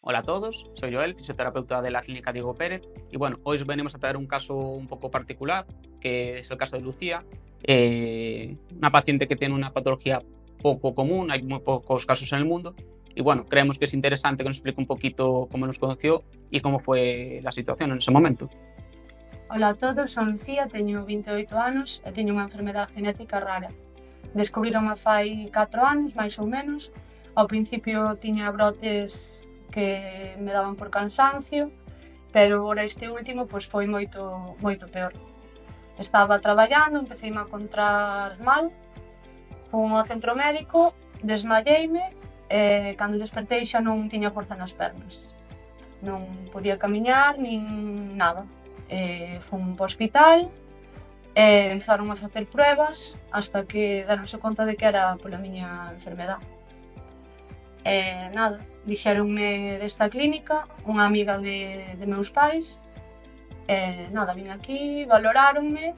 Hola a todos, soy Joel, fisioterapeuta de la Clínica Diego Pérez y bueno, hoy os venimos a traer un caso un poco particular, que es el caso de Lucía, una paciente que tiene una patología poco común, hay muy pocos casos en el mundo y bueno, creemos que es interesante que nos explique un poquito cómo nos conoció y cómo fue la situación en ese momento. Ola a todos, son Lucía, teño 28 anos e teño unha enfermedade genética rara. Descubríronme fai 4 anos, máis ou menos. Ao principio tiña brotes que me daban por cansancio, pero agora este último pois foi moito peor. Estaba traballando, empecé a encontrar mal, fui ao centro médico, desmalleime e cando despertei xa non tiña forza nas pernas. Non podía camiñar nin nada. Fui ao hospital, empezaron a facer pruebas hasta que deronse conta de que era pola miña enfermedade. Nada, dixéronme desta clínica, unha amiga de meus pais, nada, vin aquí, valoráronme,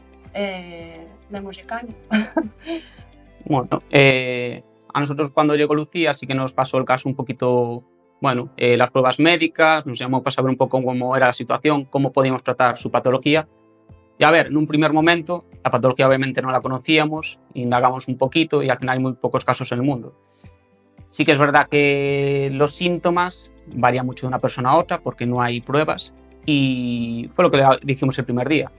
démoslle caña. Bueno, a nosotros cuando llegó Lucía sí que nos pasó el caso un poquito, bueno, las pruebas médicas, nos llamó para saber un poco cómo era la situación, cómo podíamos tratar su patología. Y a ver, en un primer momento, la patología obviamente no la conocíamos, indagamos un poquito y al final hay muy pocos casos en el mundo. Sí que es verdad que los síntomas varían mucho de una persona a otra porque no hay pruebas y fue lo que le dijimos el primer día.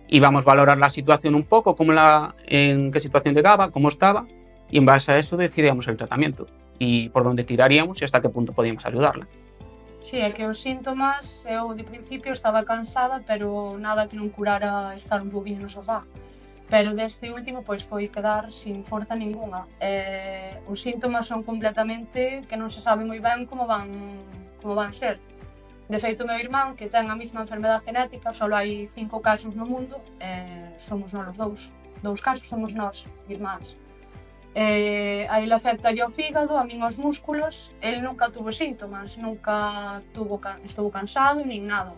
Íbamos a valorar la situación un poco, en qué situación llegaba, cómo estaba y en base a eso decidíamos el tratamiento y por dónde tiraríamos y hasta qué punto podíamos ayudarla. Si, é que os síntomas, eu de principio estaba cansada, pero nada que non curara estar un poquinho no sofá. Pero deste último, pois foi quedar sin forza ningunha. Os síntomas son completamente que non se sabe moi ben como van ser. De feito, o meu irmán, que ten a mesma enfermedade genética, só hai 5 casos no mundo, somos nós os dous. Dous casos somos nós, irmáns. A ele afecta ao fígado, a min aos músculos, ele nunca tuvo síntomas, nunca estuvo cansado, nin nada.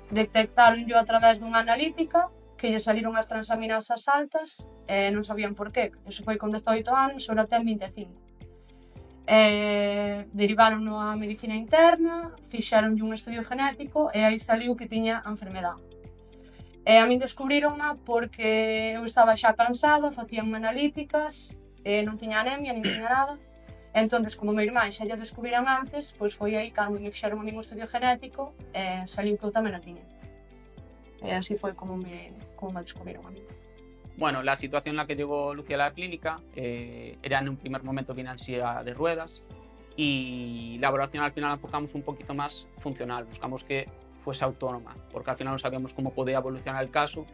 Detectaron yo a través dunha analítica, que lle saliron as transaminasas altas, e non sabían por qué. Eso foi con 18 anos, agora ten 25. Derivárono a medicina interna, fixeronlle un estudio genético e aí saliu que tiña a enfermedade. A min descubríronma porque eu estaba xa cansada, facíanme analíticas, non tiña anemia, nin tiña nada. Entonces, como meu irmán xa lle descubriran antes, pois foi aí cando me fixeron a min o estudio genético e saliu que eu tamén a tiña. E así foi como me descubriron a mí. Bueno, la situación en la que llegó Lucía a la clínica era en un primer momento bien en silla de ruedas y la evaluación al final la enfocamos un poquito más funcional, buscamos que fuese autónoma, porque al final no sabíamos cómo podía evolucionar el caso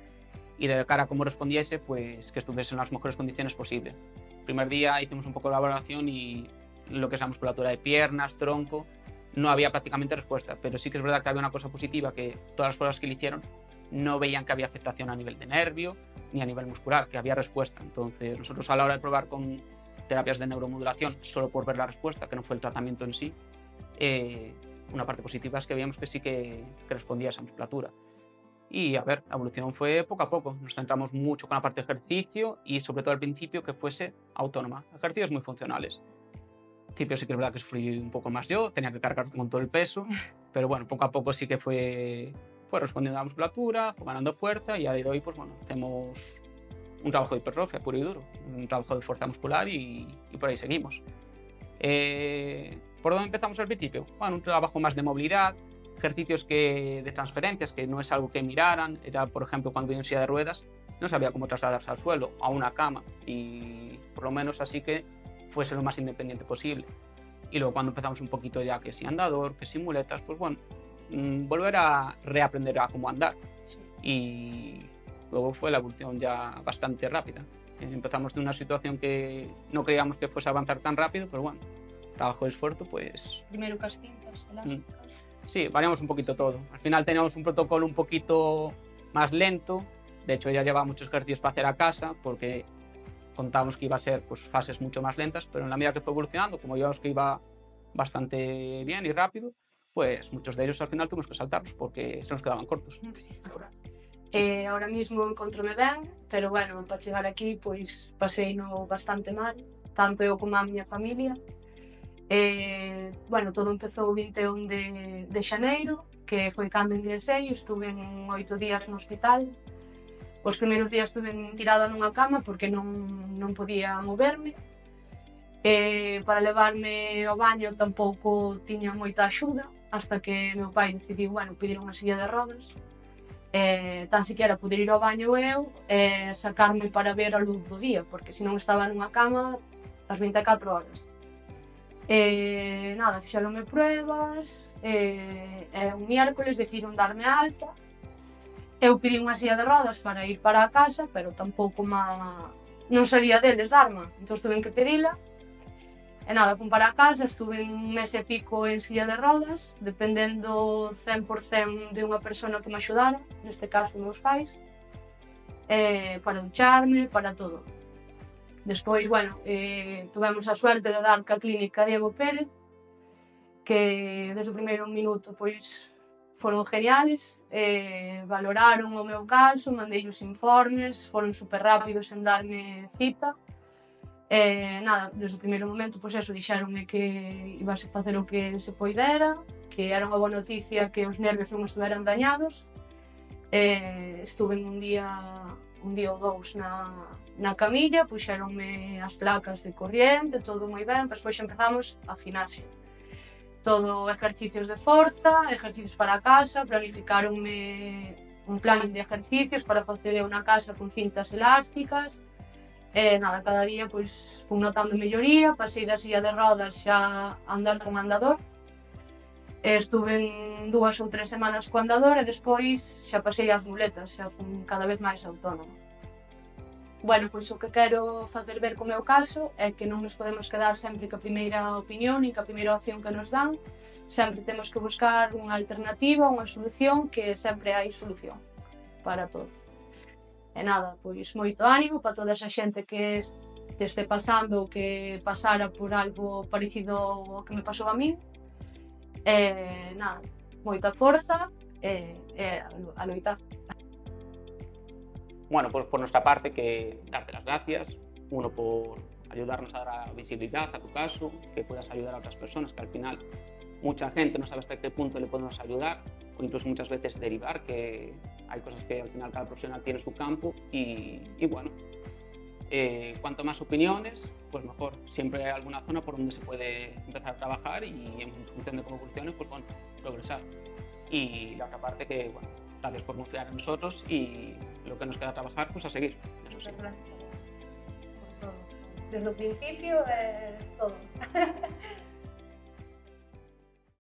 y de cara a cómo respondiese, pues que estuviese en las mejores condiciones posibles. El primer día hicimos un poco de evaluación y lo que es la musculatura de piernas, tronco, no había prácticamente respuesta, pero sí que es verdad que había una cosa positiva, que todas las pruebas que le hicieron no veían que había afectación a nivel de nervio ni a nivel muscular, que había respuesta. Entonces nosotros a la hora de probar con terapias de neuromodulación, solo por ver la respuesta, que no fue el tratamiento en sí, una parte positiva es que veíamos que sí que respondía a esa musculatura. Y a ver, la evolución fue poco a poco. Nos centramos mucho con la parte de ejercicio y sobre todo al principio que fuese autónoma. Ejercicios muy funcionales. Al principio sí que es verdad que sufrí un poco más yo, tenía que cargar con todo el peso, pero bueno, poco a poco sí que fue respondiendo a la musculatura, fue ganando fuerza y a día de hoy pues bueno, hacemos un trabajo de hipertrofia puro y duro, un trabajo de fuerza muscular y por ahí seguimos. ¿Por dónde empezamos al principio? Bueno, un trabajo más de movilidad, ejercicios de transferencias, que no es algo que miraran, era por ejemplo cuando iba en silla de ruedas, no sabía cómo trasladarse al suelo, a una cama, y por lo menos así que fuese lo más independiente posible. Y luego cuando empezamos un poquito ya que si andador, que si muletas, pues bueno, volver a reaprender a cómo andar. Sí. Y luego fue la evolución ya bastante rápida. Empezamos de una situación que no creíamos que fuese a avanzar tan rápido, pero bueno, trabajo de esfuerzo, pues... Primero cas cintas elásticas. Sí, variamos un poquito todo. Al final teníamos un protocolo un poquito más lento. De hecho, ella llevaba muchos ejercicios para hacer a casa porque contábamos que iba a ser pues, fases mucho más lentas, pero en la medida que fue evolucionando, como vimos que iba bastante bien y rápido, pues muchos de ellos al final tuvimos que saltarlos porque se nos quedaban cortos. Ahora mismo encontrome ben, pero bueno, para chegar aquí pois pasei no bastante mal, tanto eu como a miña familia. Bueno, todo empezou o 21 de xaneiro, que foi cando ingresei, estuve en 8 días no hospital. Os primeiros días estuve tirada nunha cama porque non podía moverme. Para levarme ao baño tampouco tiña moita axuda, hasta que meu pai decidiu, bueno, pedir unha silla de rodas, tan siquiera poder ir ao baño eu e sacarme para ver a luz do día, porque senón estaba nunha cama as 24 horas. Nada, fixeronme pruebas, un miércoles decidiron darme alta. Eu pedi unha silla de rodas para ir para a casa, pero tampouco non sabía deles darma, entón tuve que pedila. E nada, fun para a casa, estuve un mes e pico en silla de rodas, dependendo 100% de unha persona que me axudara, neste caso meus pais, para ducharme, para todo. Despois, bueno, tuvemos a suerte de dar ca clínica Diego Pérez, que desde o primeiro minuto pois foron geniales, valoraron o meu caso, mandei os informes, foron super rápidos en darme cita. Nada, desde o primeiro momento, pois eso, dixéronme que ibase facer o que se poidera, que era unha boa noticia que os nervios non estiveran dañados. Estuve un día ou dous na camilla, puxéronme as placas de corriente, todo moi ben, despois empezamos a gimnasia. Todo exercicios de forza, exercicios para a casa, planificaronme un plan de ejercicios para facer eu na casa con cintas elásticas. Nada, cada día pois fun notando melloría, pasei da silla de rodas xa a andar con andador. Estuve 2 ou 3 semanas co andador e despois xa pasei as muletas, xa fun cada vez máis autónoma. Bueno, pois o que quero facer ver co meu caso é que non nos podemos quedar sempre ca primeira opinión e ca primeira opción que nos dan, sempre temos que buscar unha alternativa, unha solución, que sempre hai solución para todo. E nada, pois moito ánimo para toda esa xente que este pasando ou que pasara por algo parecido ao que me pasou a min. Nada, moita forza a loitar. Bueno, pues por nuestra parte que darte las gracias, uno por ayudarnos a dar visibilidad a tu caso, que puedas ayudar a otras personas, que al final mucha gente no sabe hasta qué punto le podemos ayudar, o incluso muchas veces derivar, que hay cosas que al final cada profesional tiene su campo y bueno, cuanto más opiniones, pues mejor. Siempre hay alguna zona por donde se puede empezar a trabajar y en función de cómo funcione, pues bueno, progresar. Y la otra parte que, bueno, gracias por confiar en nosotros y lo que nos queda trabajar, pues a seguir. Eso sí. Gracias por todo. Desde o principio, todo.